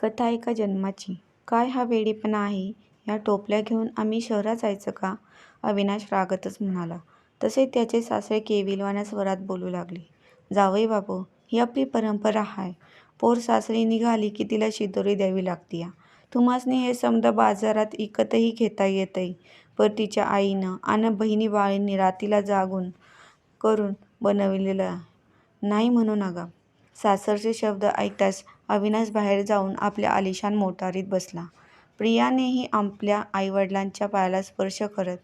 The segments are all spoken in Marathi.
कथा एका जन्माची. काय हा वेडेपणा आहे? या टोपल्या घेऊन आम्ही शहरात जायचं का? अविनाश रागातच म्हणाला. तसे त्याचे सासरे केविलवाण्या स्वरात बोलू लागले. जावई बापू, ही आपली परंपरा हाय. पोर सासरी निघाली की तिला शिदोरी द्यावी लागतीया. तुम्हासनी हे समद बाजारात इकतही घेता येतंय, पर तिच्या आईनं अन बहिणी बाळींनी रातीला जागून करून बनविलेलं नाही म्हणू नका. सासरचे शब्द ऐकताच अविनाश बाहेर जाऊन आपल्या आलिशान मोटारीत बसला. प्रियानेही आपल्या आईवडिलांच्या पायाला स्पर्श करत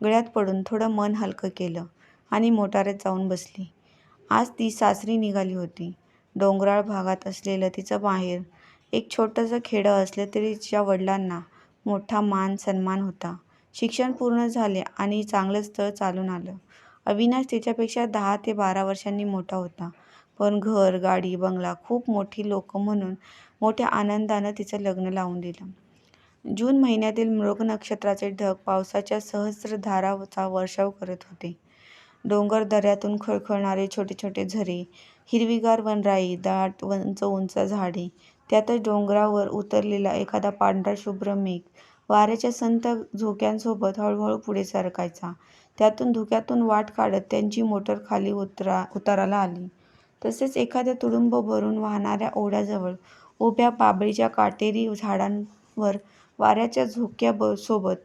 गळ्यात पडून थोडं मन हलकं केलं आणि मोटारीत जाऊन बसली. आज ती सासरी निघाली होती. डोंगराळ भागात असलेलं तिचं माहेर एक छोटंसं खेडं असलं तरी तिच्या वडिलांना मोठा मान सन्मान होता. शिक्षण पूर्ण झाले आणि चांगलं स्थळ चालून आलं. अविनाश तिच्यापेक्षा 10 ते 12 वर्षांनी मोठा होता, पण घर, गाडी, बंगला, खूप मोठी लोकं म्हणून मोठ्या आनंदानं तिचं लग्न लावून दिलं. जून महिन्यातील मृग नक्षत्राचे ढग पावसाच्या सहस्र धारांचा वर्षाव करत होते. डोंगर दऱ्यातून खळखळणारे छोटे छोटे झरे, हिरवीगार वनराई, दाट उंच उंच झाडे, त्यातच डोंगरावर उतरलेला एखादा पांढरा शुभ्र मेघ वाऱ्याच्या संथ झोक्यांसोबत हळूहळू पुढे सरकायचा. त्यातून धुक्यातून वाट काढत त्यांची मोटर खाली उताराला आली. तसेच एखाद्या तुडुंब भरून वाहणाऱ्या ओढ्याजवळ उभ्या बाभळीच्या काटेरी झाडांवर वाऱ्याच्या झोक्यासोबत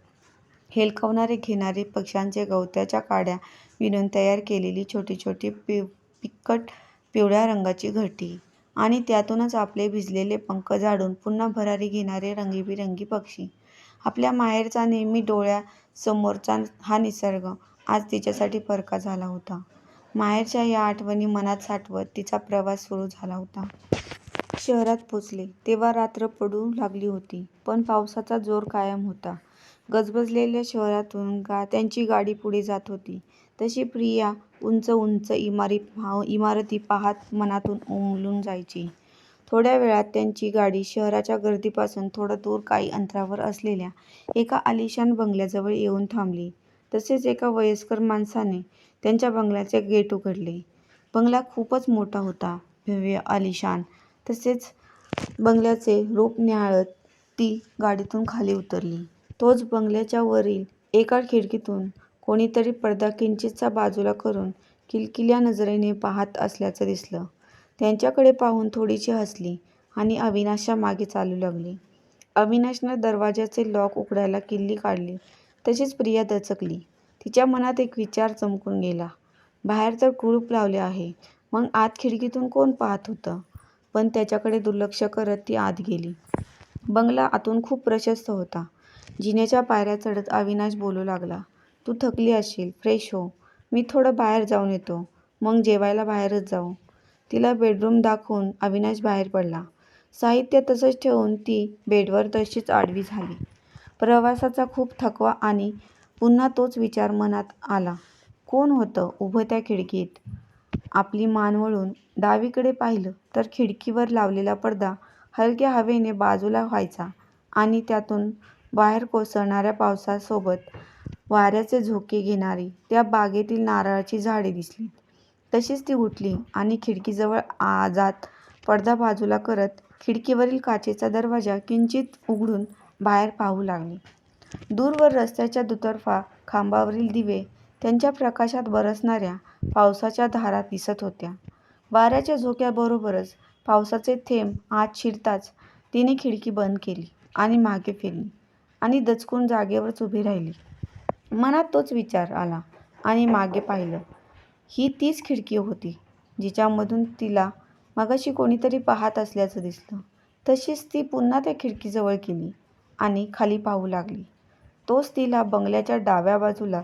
हेलकावणारे घेणारे पक्ष्यांचे गवताच्या काड्या विणून तयार केलेली छोटी छोटी फिक्कट पिवळ्या रंगाची घरटी आणि त्यातूनच आपले भिजलेले पंख झाडून पुन्हा भरारी घेणारे रंगीबिरंगी पक्षी. आपल्या माहेरचा नेहमी डोळ्यासमोरचा हा निसर्ग आज तिच्यासाठी परका झाला होता. माहेरच्या या आठवणी मनात साठवत तिचा प्रवास सुरू झाला होता. शहरात पोचले तेव्हा रात्र पडू लागली होती, पण पावसाचा जोर कायम होता. गजबजलेल्या शहरातून त्यांची गाडी पुढे जात होती तशी प्रिया उंच उंच इमारती पाहत मनातून उमलून जायची. थोड्या वेळात त्यांची गाडी शहराच्या गर्दीपासून थोडं दूर काही अंतरावर असलेल्या एका आलिशान बंगल्याजवळ येऊन थांबली. तसेच एका वयस्कर माणसाने त्यांच्या बंगल्याचे गेट उघडले. बंगला खूपच मोठा होता, भव्य, आलिशान. तसेच बंगल्याचे रूप न्याहाळत ती गाडीतून खाली उतरली. तोच बंगल्याच्या वरील एका खिडकीतून कोणीतरी पडदा किंचितसा बाजूला करून किलकिल्या नजरेने पाहत असल्याचं दिसलं. त्यांच्याकडे पाहून थोडीशी हसली आणि अविनाशच्या मागे चालू लागली. अविनाशनं दरवाजाचे लॉक उघडायला किल्ली काढली तशीच प्रिया दचकली. तिच्या मनात एक विचार चमकून गेला. बाहेर तर कुलूप लावले आहे, मग आत खिडकीतून कोण पाहत होतं? पण त्याच्याकडे दुर्लक्ष करत ती आत गेली. बंगला आतून खूप प्रशस्त होता. जिन्याच्या पायऱ्या चढत अविनाश बोलू लागला. तू थकली असशील, फ्रेश हो. मी थोडं बाहेर जाऊन येतो, मग जेवायला बाहेरच जाऊ. तिला बेडरूम दाखवून अविनाश बाहेर पडला. साहित्य तसंच ठेवून ती बेडवर तशीच आडवी झाली. प्रवासाचा खूप थकवा आणि पुन्हा तोच विचार मनात आला. कोण होतं उभं त्या खिडकीत? आपली मान वळून डावीकडे पाहिलं तर खिडकीवर लावलेला पडदा हलक्या हवेने बाजूला व्हायचा आणि त्यातून बाहेर कोसळणाऱ्या पावसासोबत वाऱ्याचे झोके घेणारी त्या बागेतील नारळाची झाडे दिसली. तशीच ती उठली आणि खिडकीजवळ जात पडदा बाजूला करत खिडकीवरील काचेचा दरवाजा किंचित उघडून बाहेर पाहू लागली. दूरवर रस्त्याच्या दुतर्फा खांबावरील दिवे त्यांच्या प्रकाशात बरसणाऱ्या पावसाच्या धारा दिसत होत्या. वाऱ्याच्या झोक्याबरोबरच पावसाचे थेंब आत शिरताच तिने खिडकी बंद केली आणि मागे फिरली आणि दचकून जागेवरच उभी राहिली. मनात तोच विचार आला आणि मागे पाहिलं. ही तीच खिडकी होती जिच्यामधून तिला मगाशी कोणीतरी पाहत असल्याचं दिसलं. तशीच ती पुन्हा त्या खिडकीजवळ गेली आणि खाली पाहू लागली. तोच तिला बंगल्याच्या डाव्या बाजूला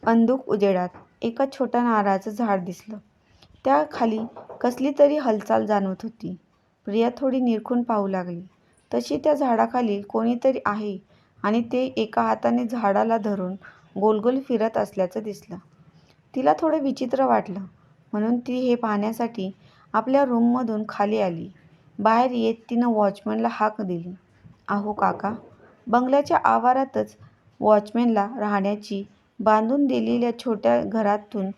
अंधुक उजेडात एका छोट्या नारळाचं झाड दिसलं. त्या खाली कसली तरी हालचाल जाणवत होती. प्रिया थोडी निरखून पाहू लागली. तशी त्या झाडाखाली कोणीतरी आहे आणि ते एका हाताने झाडाला धरून गोलगोल फिरत असल्याचं दिसलं. तिला थोडं विचित्र वाटलं, म्हणून ती हे पाहण्यासाठी आपल्या रूममधून खाली आली. बाहेर येत तिनं वॉचमनला हाक दिली. अहो काका. बंगल्याच्या आवारातच वॉचमनला राहण्याची बांधून दिलेल्या छोट्या घरातून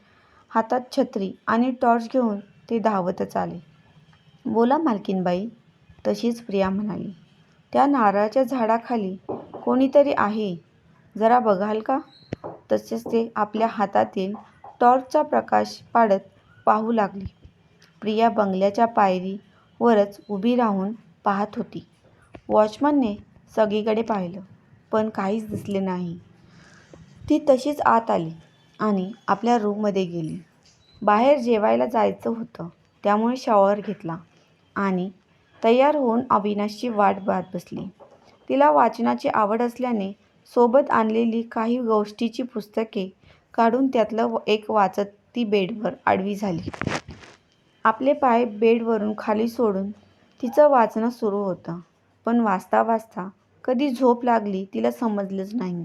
हातात छत्री आणि टॉर्च घेऊन ते धावतच आले. बोला मालकीणबाई. तशीच प्रिया म्हणाली. त्या नारळाच्या झाडाखाली कोणीतरी आहे, जरा बघाल का? तसेच ते आपल्या हातातील टॉर्चचा प्रकाश पाडत पाहू लागले. प्रिया बंगल्याच्या पायरीवरच उभी राहून पाहत होती. वॉचमनने सगळीकडे पाहिलं, पण काहीच दिसले नाही. ती तशीच आत आली आणि आपल्या रूममध्ये गेली. बाहेर जेवायला जायचं होतं, त्यामुळे शॉवर घेतला आणि तयार होऊन अविनाशची वाट पाहत बसली. तिला वाचनाची आवड असल्याने सोबत आणलेली काही गोष्टीची पुस्तके काढून त्यातलं एक वाचत ती बेडवर आडवी झाली. आपले पाय बेडवरून खाली सोडून तिचं वाचणं सुरू होतं, पण वाचता वाचता कधी झोप लागली तिला समजलंच नाही.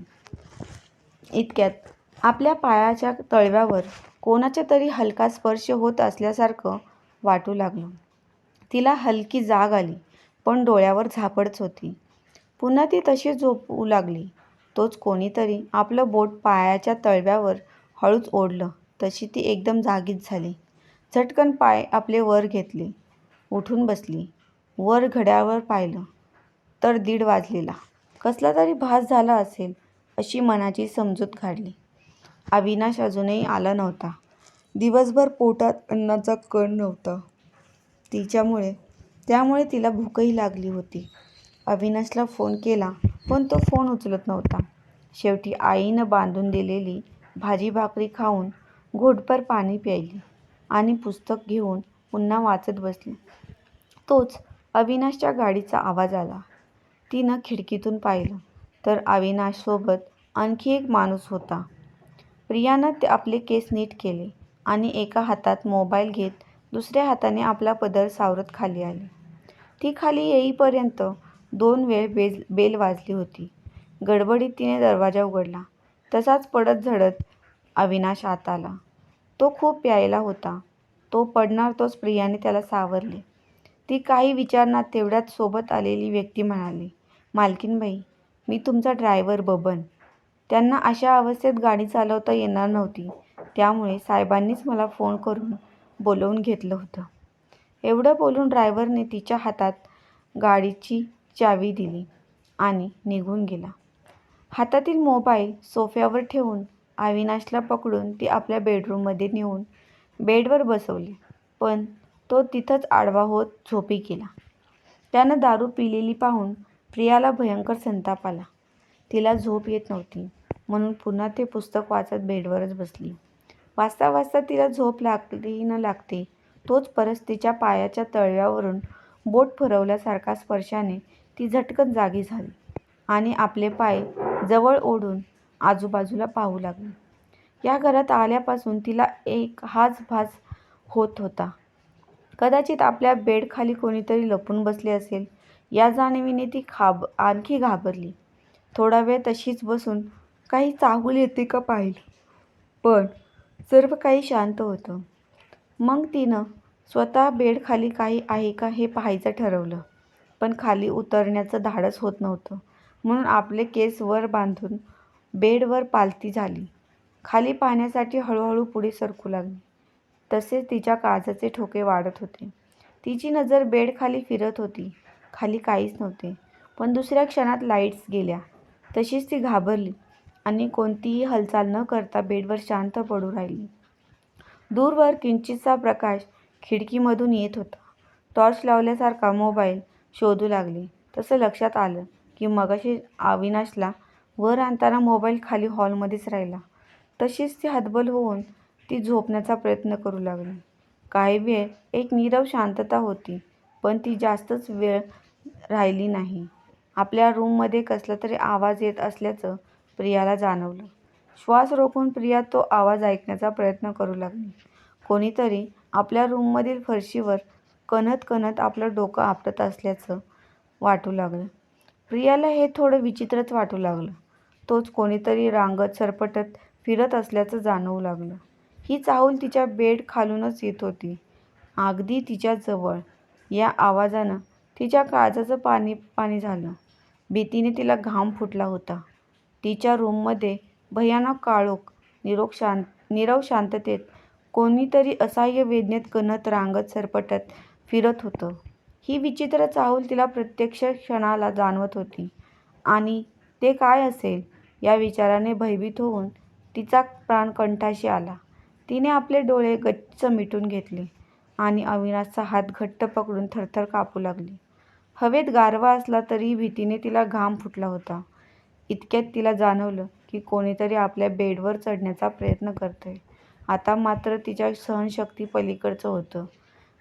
इतक्यात आपल्या पायाच्या तळव्यावर कोणाचा तरी हलका स्पर्श होत असल्यासारखं वाटू लागलं. तिला हलकी जाग आली, पण डोळ्यावर झापडच होती. पुन्हा ती तशी झोपू लागली. तोच कोणीतरी आपलं बोट पायाच्या तळव्यावर हळूच ओढलं तशी ती एकदम जागीच झाली. झटकन पाय आपले वर घेतले, उठून बसली. वर घड्याळावर पाहिलं तर 1:30 वाजलेला. कसला तरी भास झाला असेल अशी मनाची समजूत काढली. अविनाश अजूनही आला नव्हता. दिवसभर पोटात अन्नाचा कण नव्हता त्यामुळे तिला भूकही लागली होती. अविनाशला फोन केला, पण तो फोन उचलत नव्हता. शेवटी आईनं बांधून दिलेली भाजी भाकरी खाऊन घोटभर पाणी प्यायली आणि पुस्तक घेऊन पुन्हा वाचत बसली. तोच अविनाशच्या गाडीचा आवाज आला. तिनं खिडकीतून पाहिलं तर अविनाशसोबत आणखी एक माणूस होता. प्रियानं आपले केस नीट केले आणि एका हातात मोबाईल घेत दुसऱ्या हाताने आपला पदर सावरत खाली आली. ती खाली येईपर्यंत 2 वेळ बेल वाजली होती. गडबडीत तिने दरवाजा उघडला. तसाच पडत झडत अविनाश आत आला. तो खूप प्यायला होता. तो पडणार तोच प्रियाने त्याला सावरले. ती काही विचारणार तेवढ्यात सोबत आलेली व्यक्ती म्हणाली, मालकीणबाई, मी तुमचा ड्रायव्हर बबन. त्यांना अशा अवस्थेत गाडी चालवता येणार नव्हती, त्यामुळे साहेबांनीच मला फोन करून बोलवून घेतलं होतं. एवढं बोलून ड्रायव्हरने तिच्या हातात गाडीची चावी दिली आणि निघून गेला. हातातील मोबाईल सोफ्यावर ठेवून अविनाशला पकडून ती आपल्या बेडरूममध्ये नेऊन बेडवर बसवले, पण तो तिथंच आडवा होत झोपी गेला. त्यानं दारू पिलेली पाहून प्रियाला भयंकर संताप आला. तिला झोप येत नव्हती, म्हणून पुन्हा ते पुस्तक वाचत बेडवरच बसली. वाचता वाचता तिला झोप लागली न लागते तोच परत तिच्या पायाच्या तळव्यावरून बोट फिरवल्यासारखा स्पर्शाने ती झटकन जागी झाली आणि आपले पाय जवळ ओढून आजूबाजूला पाहू लागली. या घरात आल्यापासून तिला एक हाच भास होत होता. कदाचित आपल्या बेडखाली कोणीतरी लपून बसले असेल या जाणीवेने ती आणखी घाबरली. थोडा वेळ तशीच बसून काही चाहूल येते का पाहिलं, पण सर्व काही शांत होतं. मग तिनं स्वतः बेडखाली काही आहे का हे पाहायचं ठरवलं, पण खाली उतरण्याचं धाडस होत नव्हतं, म्हणून आपले केस वर बांधून बेडवर पालथी झाली. खाली पाहण्यासाठी हळूहळू पुढे सरकू लागली. तसेच तिच्या काळजाचे ठोके वाढत होते. तिची नजर बेडखाली फिरत होती. खाली काहीच नव्हते, पण दुसऱ्या क्षणात लाईट्स गेल्या. तशीच ती घाबरली आणि कोणतीही हालचाल न करता बेडवर शांत पडून राहिली. दूरवर किंचितसा प्रकाश खिडकीमधून येत होता. टॉर्च लावल्यासारखा मोबाईल शोधू लागली. तसं लक्षात आलं की मगाशी अविनाशला वर आणताना मोबाईल खाली हॉलमध्येच राहिला. तशीच ती हतबल होऊन ती झोपण्याचा प्रयत्न करू लागली. काही वेळ एक नीरव शांतता होती, पण ती जास्तच वेळ राहिली नाही. आपल्या रूममध्ये कसला तरी आवाज येत असल्याचं प्रियाला जाणवलं. श्वास रोखून प्रिया तो आवाज ऐकण्याचा प्रयत्न करू लागली. कोणीतरी आपल्या रूममधील फरशीवर कणत कणत आपलं डोकं आपटत असल्याचं वाटू लागलं. प्रियाला हे थोडं विचित्रच वाटू लागलं. तोच कोणीतरी रांगत सरपटत फिरत असल्याचं जाणवू लागलं. ही चाहूल तिच्या बेड खालूनच येत होती, अगदी तिच्या जवळ. या आवाजानं तिच्या काळजाचं पाणी पाणी झालं. भीतीने तिला घाम फुटला होता. तिच्या रूममध्ये भयानक काळोख, नीरव शांततेत कोणीतरी असह्य वेदनेत कणत रांगत सरपटत फिरत होतं. ही विचित्र चाहूल तिला प्रत्यक्ष क्षणाला जाणवत होती. आणि ते काय असेल या विचाराने भयभीत होऊन तिचा प्राण कंठाशी आला. तिने आपले डोळे गच्च मिटून घेतले आणि अविनाशचा हात घट्ट पकडून थरथर कापू लागली. हवेत गारवा असला तरीही भीतीने तिला घाम फुटला होता. इतक्यात तिला जाणवलं की कोणीतरी आपल्या बेडवर चढण्याचा प्रयत्न करतंय. आता मात्र तिच्या सहनशक्ती पलीकडचं होतं.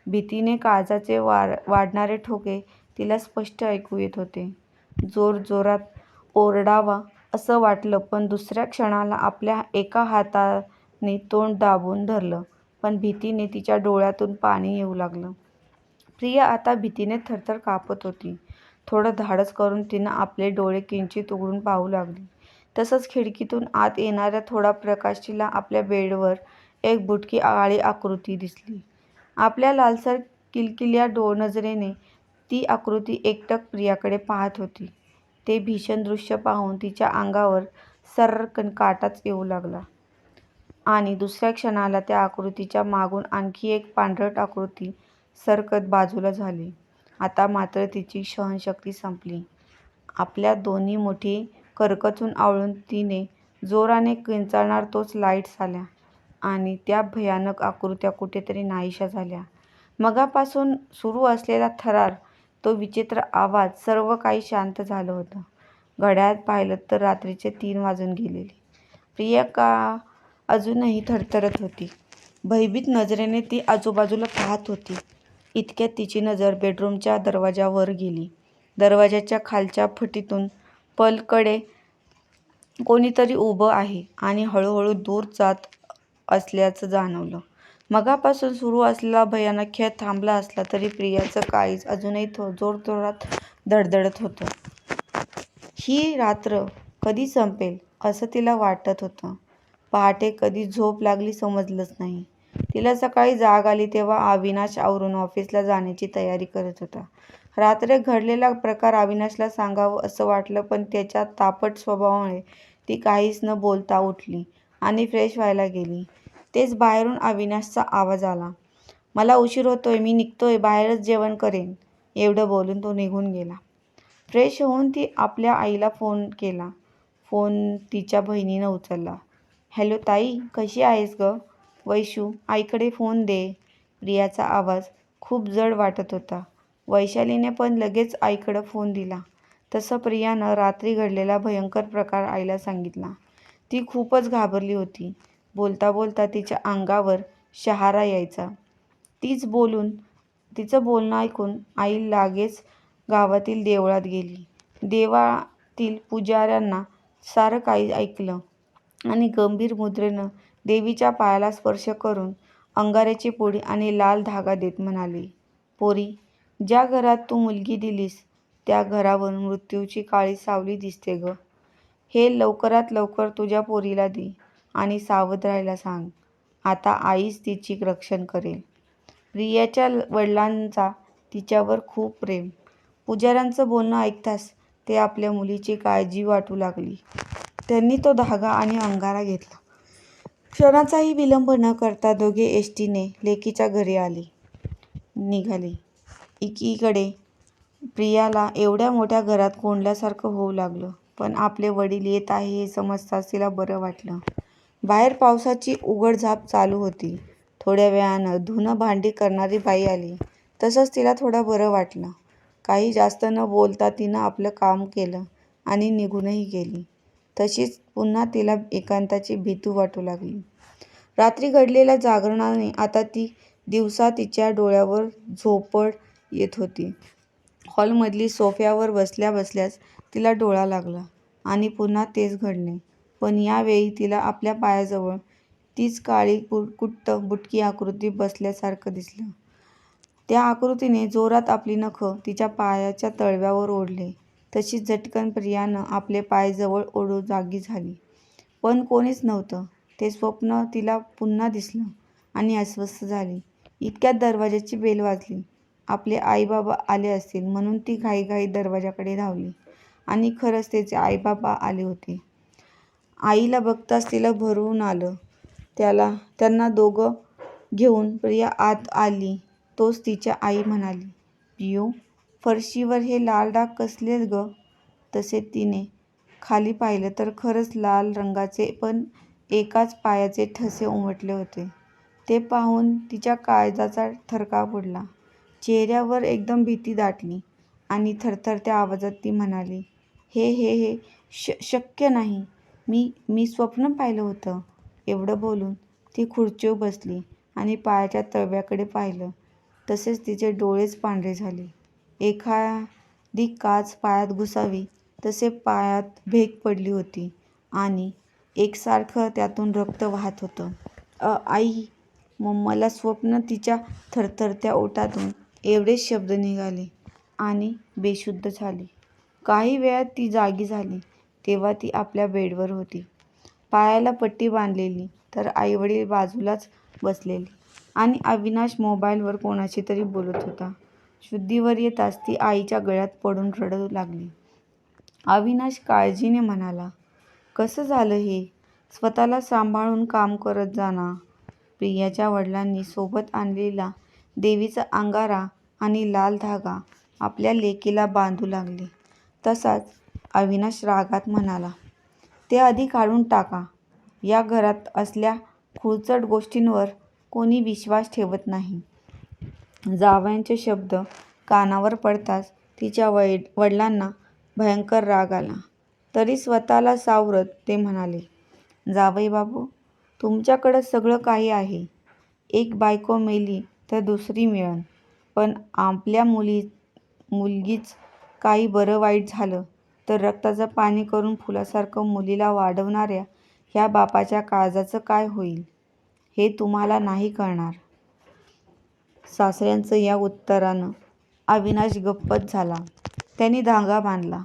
भीतीने काळजाचे वाढणारे ठोके तिला स्पष्ट ऐकू येत होते. जोरजोरात ओरडावा असं वाटलं, पण दुसऱ्या क्षणाला आपल्या एका हाताने तोंड दाबून धरलं, पण भीतीने तिच्या डोळ्यातून पाणी येऊ लागलं. प्रिया आता भीतीने थरथर कापत होती. थोडं धाडस करून तिनं आपले डोळे किंचित उघडून पाहू लागली. तसंच खिडकीतून आत येणाऱ्या थोडा प्रकाश तिला आपल्या बेडवर एक बुटकी काळी आकृती दिसली. आपल्या लालसर किलकिल्या नजरेने ती आकृती एकटक प्रियाकडे पाहत होती. ते भीषण दृश्य पाहून तिच्या अंगावर सर्रकन काटाच येऊ लागला आणि दुसऱ्या क्षणाला त्या आकृतीच्या मागून आणखी एक पांढरट आकृती सरकत बाजूला झाली. आता मात्र तिची सहनशक्ती संपली. आपल्या दोन्ही मुठी करकचून आवळून तिने जोराने किंचाळणार तोच लाईट्स आल्या आणि त्या भयानक आकृत्या कुठेतरी नाहीशा झाल्या. मगापासून सुरू असलेला थरार, तो विचित्र आवाज, सर्व काही शांत झालं होतं. घड्याळात पाहिलं तर रात्रीचे 3 वाजून गेलेले. प्रिया अजूनही थरथरत होती. भयभीत नजरेने ती आजूबाजूला पाहत होती. इतक्यात तिची नजर बेडरूमच्या दरवाजावर गेली. दरवाजाच्या खालच्या फटीतून पलीकडे कोणीतरी उभं आहे आणि हळूहळू दूर जात असल्याचं जाणवलं. मगापासून सुरू असलेला भयानक खेळ थांबला असला तरी प्रियाचं काळीज अजूनही जोरजोरात धडधडत होतं. ही रात्र कधी संपेल असं तिला वाटत होतं. पहाटे कधी झोप लागली समजलंच नाही. तिला सकाळी जाग आली तेव्हा अविनाश आवरून ऑफिसला जाण्याची तयारी करत होता. रात्री घडलेला प्रकार अविनाशला सांगावं असं वाटलं, पण त्याच्या तापट स्वभावामुळे ती काहीच न बोलता उठली आणि फ्रेश व्हायला गेली. तेच बाहेरून अविनाशचा आवाज आला. मला उशीर होतोय, मी निघतोय, बाहेरच जेवण करेन. एवढं बोलून तो निघून गेला. फ्रेश होऊन ती आपल्या आईला फोन केला. फोन तिच्या बहिणीनं उचलला. हॅलो ताई, कशी आहेस गं? वैशू, आईकडे फोन दे. प्रियाचा आवाज खूप जड वाटत होता. वैशालीने पण लगेच आईकडं फोन दिला. तसं प्रियानं रात्री घडलेला भयंकर प्रकार आईला सांगितला. ती खूपच घाबरली होती. बोलता बोलता तिच्या अंगावर शहारा यायचा. तिचं बोलणं ऐकून आई लागेच गावातील देवळात गेली. देवळातील पुजाऱ्यांना सारं काही ऐकलं आणि गंभीर मुद्रेनं देवीच्या पायाला स्पर्श करून अंगाऱ्याची पुडी आणि लाल धागा देत म्हणाली, पोरी, ज्या घरात तू मुलगी दिलीस त्या घरावर मृत्यूची काळी सावली दिसते गं. हे लवकरात लवकर तुझ्या पोरीला दे आणि सावध राहायला सांग. आता आईच तिची रक्षण करेल. प्रियाच्या वडिलांचा तिच्यावर खूप प्रेम. पुजाऱ्यांचं बोलणं ऐकताच ते आपल्या मुलीची काळजी वाटू लागली. त्यांनी तो धागा आणि अंगारा घेतला. क्षणाचाही विलंब न करता दोघे एसटीने लेकीच्या घरी निघाले. एकीकडे प्रियाला एवढ्या मोठ्या घरात कोंडल्यासारखं होऊ लागलं, पण आपले वडील येत आहे हे समजताच तिला बरं वाटलं. बाहेर पावसाची उघडझाप चालू होती. थोड्या वेळानं धुणं भांडी करणारी बाई आली. तसंच तिला थोडं बरं वाटलं. काही जास्त न बोलता तिनं आपलं काम केलं आणि निघूनही गेली. तशीच पुन्हा तिला एकांताची भीती वाटू लागली. रात्री घडलेल्या जागरणाने आता दिवसा तिच्या डोळ्यावर झोपड येत होती. हॉलमधली सोफ्यावर बसल्या बसल्याच तिला डोळा लागला आणि पुन्हा तेच घडले, पण यावेळी तिला आपल्या पायाजवळ तीच काळी कुट्ट बुटकी आकृती बसल्यासारखं दिसलं. त्या आकृतीने जोरात आपली नखं तिच्या पायाच्या तळव्यावर ओढले. तशीच झटकन प्रियानं आपले पाय जवळ ओढून जागी झाली, पण कोणीच नव्हतं. ते स्वप्न तिला पुन्हा दिसलं आणि अस्वस्थ झाली. इतक्यात दरवाजाची बेल वाजली. आपले आईबाबा आले असतील म्हणून ती घाईघाईत दरवाजाकडे धावली आणि खरंच तिचे आईबाबा आले होते. आईला बघताच तिला भरून आलं. त्यांना दोघं घेऊन प्रिया आत आली. तोच तिच्या आई म्हणाली, पियू, फरशीवर हे लाल डाग कसले ग? तसे तिने खाली पाहिलं तर खरंच लाल रंगाचे पण एकाच पायाचे ठसे उमटले होते. ते पाहून तिच्या काळजाचा थरकाप उडला. चेहऱ्यावर एकदम भीती दाटली आणि थरथरत्या आवाजात ती म्हणाली, हे शक्य नाही. मी स्वप्न पाहिलं होतं. एवढं बोलून ती खुर्चीवर बसली आणि पायाच्या तळव्याकडे पाहिलं. तसेच तिचे डोळेच पांढरे झाले. एखादी काच पायात घुसावी तसे पायात भेग पडली होती आणि एकसारखं त्यातून रक्त वाहत होतं. आई, मला स्वप्न. तिच्या थरथरत्या ओठातून एवढेच शब्द निघाले आणि बेशुद्ध झाली. काही वेळात ती जागी झाली तेव्हा ती आपल्या बेडवर होती. पायाला पट्टी बांधलेली तर आईवडील बाजूलाच बसलेली आणि अविनाश मोबाईलवर कोणाशी तरी बोलत होता. शुद्धीवर येताच ती आईच्या गळ्यात पडून रडू लागली. अविनाश काळजीने म्हणाला, कसं झालं हे? स्वतःला सांभाळून काम करत जा ना. प्रियाच्या वडिलांनी सोबत आणलेला देवीचा अंगारा आणि लाल धागा आपल्या लेकीला बांधू लागले. तसाच अविनाश रागात म्हणाला, ते आधी काढून टाका. या घरात असल्या खुळचट गोष्टींवर कोणी विश्वास ठेवत नाही. जावयांचे शब्द कानावर पडताच तिच्या वडिलांना भयंकर राग आला. तरी स्वतःला सावरत ते म्हणाले, जावईबाबू, तुमच्याकडं सगळं काही आहे. एक बायको मेली तर दुसरी मिळेल, पण आपल्या मुलगीच काही बरं वाईट झालं तर रक्ताचं पाणी करून फुलासारखं मुलीला वाढवणाऱ्या ह्या बापाच्या काळजाचं काय होईल हे तुम्हाला नाही कळणार. सासऱ्यांचं या उत्तरानं अविनाश गप्पच झाला. त्यांनी धागा बांधला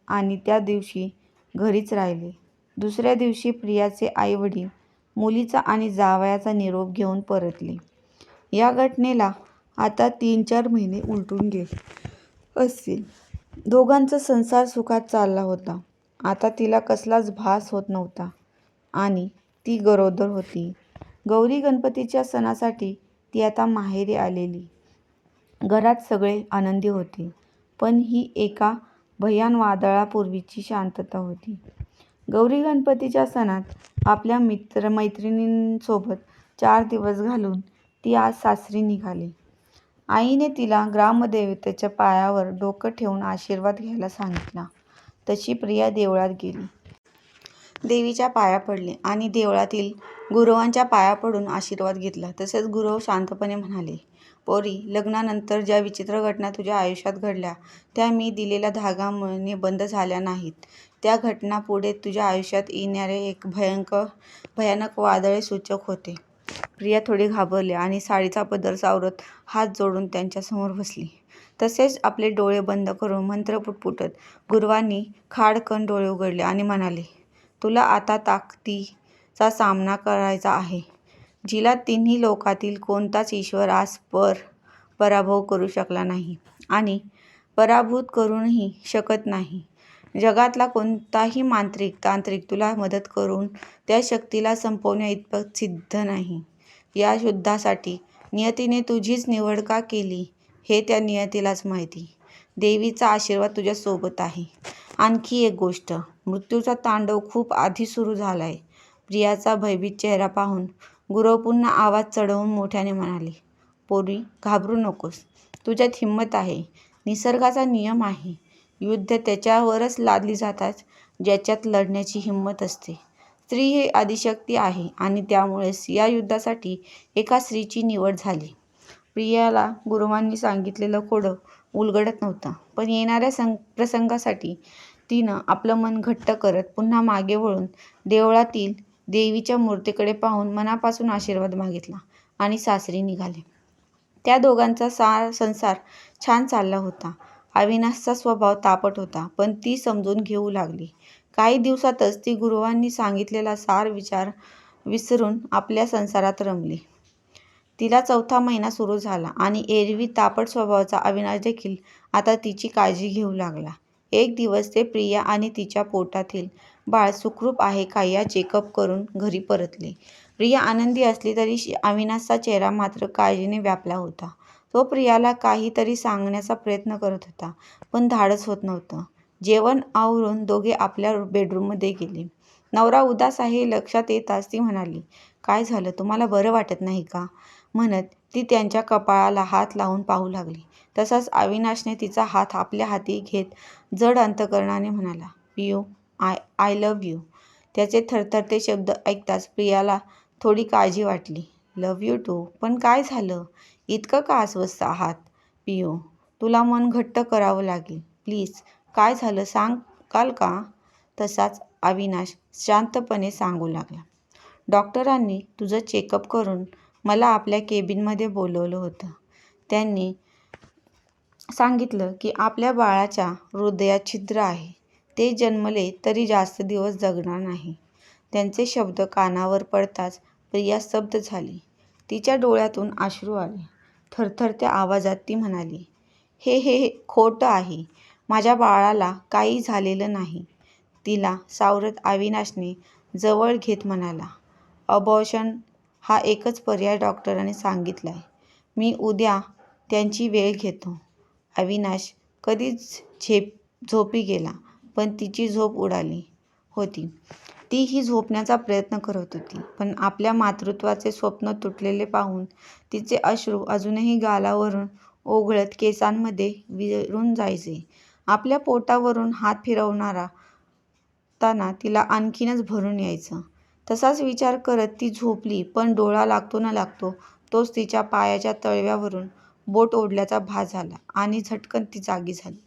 आणि त्या दिवशी घरीच राहिले. दुसऱ्या दिवशी प्रियाचे आईवडील मुलीचा आणि जावयाचा निरोप घेऊन परतले. या घटनेला आता 3-4 महिने उलटून गेले असतील. दोघांचा संसार सुखात चालला होता. आता तिला कसलाच भास होत नव्हता आणि ती गरोदर होती. गौरी गणपतीच्या सणासाठी ती आता माहेरी आलेली. घरात सगळे आनंदी होते. पण ही एका भयान वादळापूर्वीची शांतता होती. गौरी गणपतीच्या सणात आपल्या मित्रमैत्रिणींसोबत 4 दिवस घालून ती आज सासरी निघाली. आईने तिला ग्रामदेवतेच्या पायावर डोकं ठेवून आशीर्वाद घ्यायला सांगितला. तशी प्रिया देवळात गेली. देवीच्या पाया पडली आणि देवळातील गुरवांच्या पाया पडून आशीर्वाद घेतला. तसेच गुरव शांतपणे म्हणाले, पोरी, लग्नानंतर ज्या विचित्र घटना तुझ्या आयुष्यात घडल्या त्या मी दिलेला धागा मुळीने बंद झाल्या नाहीत. त्या घटना पुढे तुझ्या आयुष्यात येणारे एक भयानक वादळे सूचक होते. प्रिया थोडी घाबरली आणि साडीचा पदर सावरत हात जोडून त्यांच्यासमोर बसली. तसेच आपले डोळे बंद करून मंत्र पुटपुटत गुरवांनी खाडकन डोळे उघडले आणि म्हणाले, तुला आता ताकदीचा सामना करायचा आहे, जिला तिन्ही लोकातील कोणताच ईश्वर आज पराभव करू शकला नाही आणि पराभूत करूनही शकत नाही. जगातला कोणताही तांत्रिक तुला मदत करून त्या शक्तीला संपवण्या इतपत सिद्ध नाही. या युद्धासाठी नियतीने तुझीच निवड का केली हे त्या नियतीलाच माहिती. देवीचा आशीर्वाद तुझ्या सोबत आहे. आणखी एक गोष्ट, मृत्यूचा तांडव खूप आधी सुरू झालाय. प्रियाचा भयभीत चेहरा पाहून गुरव पुन्हा आवाज चढवून मोठ्याने म्हणाले, पोरी, घाबरू नकोस. तुझ्यात हिंमत आहे. निसर्गाचा नियम आहे. युद्ध त्याच्यावरच लादली जातात ज्याच्यात लढण्याची हिंमत असते. स्त्री ही आदिशक्ती आहे आणि त्यामुळेच या युद्धासाठी एका स्त्रीची निवड झाली. प्रियाला गुरुवांनी सांगितलेलं कोडं उलगडत नव्हतं. पण येणाऱ्या प्रसंगासाठी तिनं आपलं मन घट्ट करत पुन्हा मागे वळून देवळातील देवीच्या मूर्तीकडे पाहून मनापासून आशीर्वाद मागितला आणि सासरी निघाले. त्या दोघांचा संसार छान चालला होता. अविनाशचा स्वभाव तापट होता, पण ती समजून घेऊ लागली. काही दिवसातच ती गुरुवांनी सांगितलेला सार विचार विसरून आपल्या संसारात रमली. तिला 4था महिना सुरू झाला आणि एरवी तापट स्वभावाचा अविनाश देखील आता तिची काळजी घेऊ लागला. एक दिवस ते प्रिया आणि तिच्या पोटातील बाळ सुखरूप आहे का या चेकअप करून घरी परतले. प्रिया आनंदी असली तरी अविनाशचा चेहरा मात्र काळजीने व्यापला होता. तो प्रियाला काहीतरी सांगण्याचा प्रयत्न करत होता, पण धाडस होत नव्हतं. जेवण आवरून दोघे आपल्या बेडरूममध्ये गेले. नवरा उदास आहे हे लक्षात येताच ती म्हणाली, "काय झालं, तुम्हाला बरं वाटत नाही का?" म्हणत ती त्यांच्या कपाळाला हात लावून पाहू लागली. तसाच अविनाशने तिचा हात आपल्या हाती घेत जड अंतकरणाने म्हणाला, "पियू, आय लव्ह यू." त्याचे थरथरते शब्द ऐकताच प्रियाला थोडी काळजी वाटली. "लव्ह यू टू, पण काय झालं? इतकं का अस्वस्थ आहात? पियू, तुला मन घट्ट करावं लागेल. प्लीज, काय झालं सांगाल का?" तसाच अविनाश शांतपणे सांगू लागला, "डॉक्टरांनी तुझं चेकअप करून मला आपल्या केबिनमध्ये बोलवलं होतं. त्यांनी सांगितलं की आपल्या बाळाच्या हृदयात छिद्र आहे. ते जन्मले तरी जास्त दिवस जगणार नाही." त्यांचे शब्द कानावर पडताच प्रिया स्तब्ध झाली. तिच्या डोळ्यातून अश्रू आले. थरथरत्या आवाजात ती म्हणाली, हे खोटं आहे. माझ्या बाळाला काही झालेलं नाही." तिला सावरत अविनाशने जवळ घेत म्हणाला, "अबॉर्शन हा एकच पर्याय डॉक्टरांनी सांगितलाय. मी उद्या त्यांची वेळ घेतो." अविनाश कधीच झोपी गेला, पण तिची झोप उडाली होती. तीही झोपण्याचा प्रयत्न करत होती, पण आपल्या मातृत्वाचे स्वप्न तुटलेले पाहून तिचे अश्रू अजूनही गालावरून ओघळत केसांमध्ये विरून जायचे. आपल्या पोटावरून हात फिरवताना तिला आणखीनच भरून यायचं. तसाच विचार करत ती झोपली, पण डोळा लागतो न लागतो तोच तिच्या पायाच्या तळव्यावरून बोट ओढल्याचा भास झाला आणि झटकन ती जागी झाली.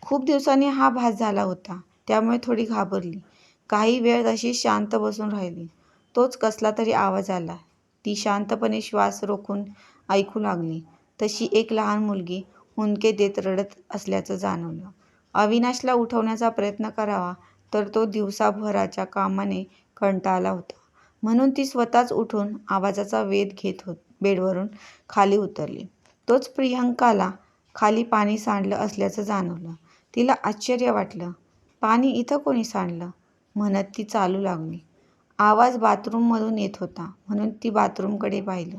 खूप दिवसांनी हा भास झाला होता, त्यामुळे थोडी घाबरली. काही वेळ तशीच शांत बसून राहिली. तोच कसला तरी आवाज आला. ती शांतपणे श्वास रोखून ऐकू लागली. तशी एक लहान मुलगी हुंदके देत रडत असल्याचं जाणवलं. अविनाशला उठवण्याचा प्रयत्न करावा, तर तो दिवसाभराच्या कामाने कंटाळला होता. म्हणून ती स्वतःच उठून आवाजाचा वेध घेत बेडवरून खाली उतरली. तोच प्रियंकाला खाली पाणी सांडलं असल्याचं जाणवलं. तिला आश्चर्य वाटलं. "पाणी इथं कोणी सांडलं?" म्हणत ती चालू लागली. आवाज बाथरूममधून येत होता, म्हणून ती बाथरूमकडे पाहिलं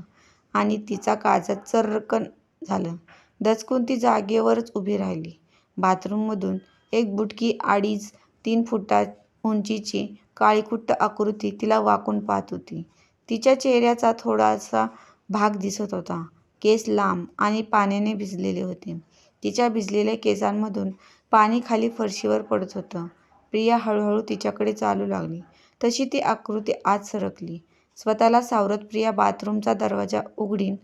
आणि तिचा काळजात चर्रकन झालं. दचकून ती जागेवरच उभी राहिली. बाथरूममधून एक बुटकी 2.5-3 फुटा उंचीची काळीकुट्ट आकृती तिला वाकून पाहत होती. तिच्या चेहऱ्याचा थोडासा भाग दिसत होता. केस लांब आणि पाण्याने भिजलेले होते. तिच्या भिजलेल्या केसांमधून पाणी खाली फरशीवर पडत होतं. प्रिया हळूहळू तिच्याकडे चालू लागली, तशी ती आकृती आत सरकली. स्वतःला सावरत प्रिया बाथरूमचा दरवाजा उघडीन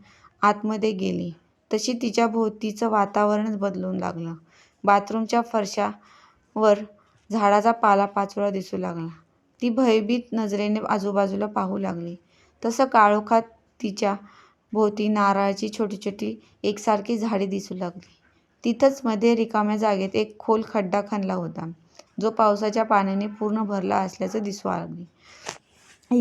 आतमध्ये गेली, तशी तिच्या भोवतीचं वातावरणच बदलू लागलं. बाथरूमच्या फरशावर झाडाचा पालापाचोळा दिसू लागला. ती भयभीत नजरेने आजूबाजूला पाहू लागली. तसं काळोखात तिच्या भोवती नारळाची छोटी छोटी एकसारखी झाडे दिसू लागली. तिथंच मध्ये रिकाम्या जागेत एक खोल खड्डा खणला होता, जो पावसाच्या पाण्याने पूर्ण भरला असल्याचं दिसू लागले.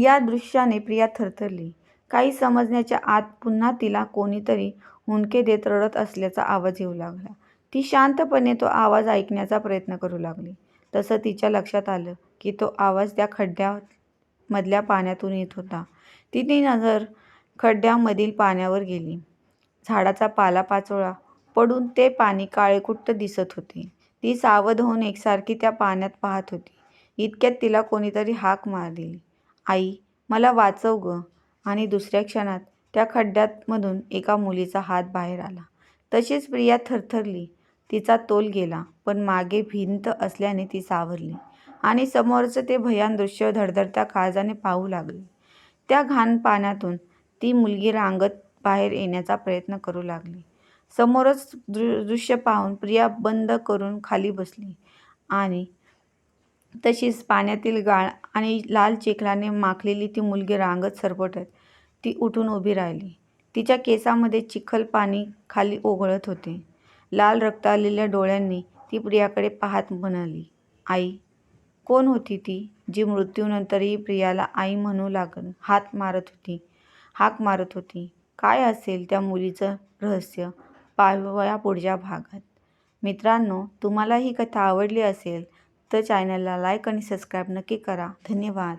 या दृश्याने प्रिया थरथरली. काही समजण्याच्या आत पुन्हा तिला कोणीतरी हुंदके देत रडत असल्याचा आवाज येऊ लागला. ती शांतपणे तो आवाज ऐकण्याचा प्रयत्न करू लागली. तसं तिच्या लक्षात आलं की तो आवाज त्या खड्ड्यामधल्या पाण्यातून येत होता. तिची नजर खड्ड्यामधील पाण्यावर गेली. झाडाचा पालापाचोळा पडून ते पाणी काळेकुट्ट दिसत होते. ती सावध होऊन एकसारखी त्या पाण्यात पाहत होती. इतक्यात तिला कोणीतरी हाक दिली, "आई, मला वाचव गं." आणि दुसऱ्या क्षणात त्या खड्ड्यामधून एका मुलीचा हात बाहेर आला. तशीच प्रिया थरथरली. तिचा तोल गेला, पण मागे भिंत असल्याने ती सावरली आणि समोरचं ते भयान दृश्य धडधडत्या काळजाने पाहू लागली. त्या घाण पाण्यातून ती मुलगी रांगत बाहेर येण्याचा प्रयत्न करू लागली. समोरच दृश्य पाहून प्रिया बंद करून खाली बसली आणि तशीच पाण्यातील गाळ आणि लाल चिखलाने माखलेली ती मुलगी रांगत सरपटत ती उठून उभी राहिली. तिच्या केसांमध्ये चिखल पाणी खाली ओघळत होते. लाल रक्ताळलेल्या डोळ्यांनी ती प्रियाकडे पाहत म्हणाली, "आई." कोण होती ती, जी मृत्यूनंतरही प्रियाला आई म्हणू हाक मारत होती? काय असेल त्या मुलीचं रहस्य? पाहूया पुढच्या भागात. मित्रांनो, तुम्हाला ही कथा आवडली असेल तर चॅनलला लाईक आणि सबस्क्राईब नक्की करा. धन्यवाद.